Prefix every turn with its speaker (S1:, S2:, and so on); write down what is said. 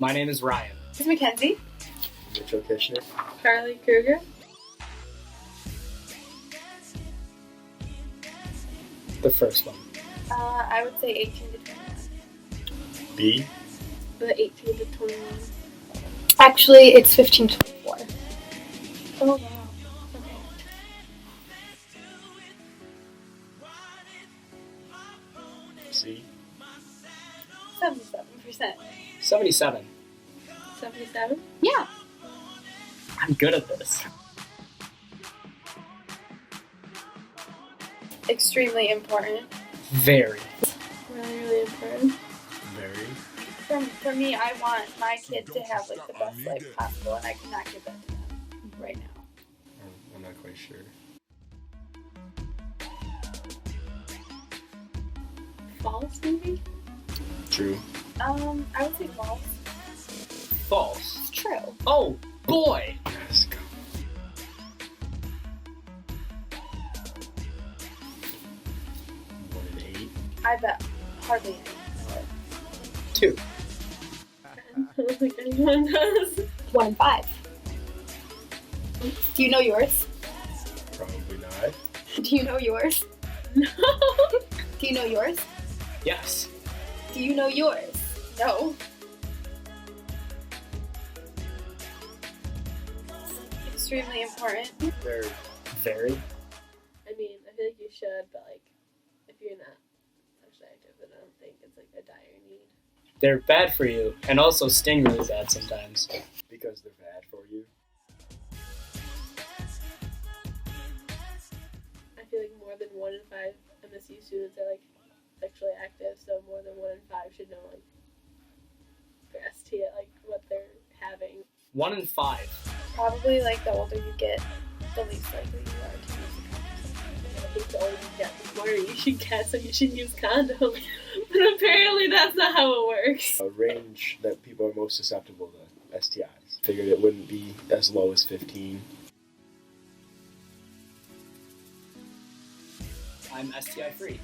S1: My name is Ryan.
S2: This is Mackenzie.
S3: Mitchell Kishner.
S4: Carly Kruger.
S1: The first one.
S2: I would say 18 to 21.
S3: B.
S4: The 18 to 21.
S2: Actually, it's 15 to 24.
S4: Oh, wow.
S2: Okay.
S3: C.
S2: 77%.
S1: 77.
S4: 77?
S2: Yeah.
S1: I'm good at this.
S2: Extremely important.
S1: Very.
S4: Really, really important.
S3: Very.
S2: For me, I want my kid to have like the best life possible, and I cannot give that to them right now.
S3: I'm not quite sure.
S4: False, maybe?
S3: True.
S2: I would say false.
S1: False.
S2: It's true.
S1: Oh, boy!
S3: Let's go. One and 8.
S2: I bet hardly any.
S1: 2.
S4: I don't think anyone does.
S2: 1 and 5. Do you know yours?
S3: Probably not.
S2: Do you know yours?
S4: No.
S2: Do you know yours?
S1: Yes.
S2: Do you know yours? No. Extremely important.
S3: They're
S1: Very.
S4: I mean, I feel like you should, but like, if you're not sexually active, then I don't think it's like a dire need.
S1: They're bad for you, and also sting really bad sometimes.
S3: because they're bad for you.
S4: I feel like more than 1 in 5 MSU students are like sexually active, so more than 1 in 5 should know like their ST, like what they're having.
S1: 1 in 5.
S2: Probably like the older you get, the least likely you are to use a
S4: I think the older you get, the smarter you should get, so you should use condoms. But apparently that's not how it works.
S3: A range that people are most susceptible to STIs. Figured it wouldn't be as low as 15.
S1: I'm STI free.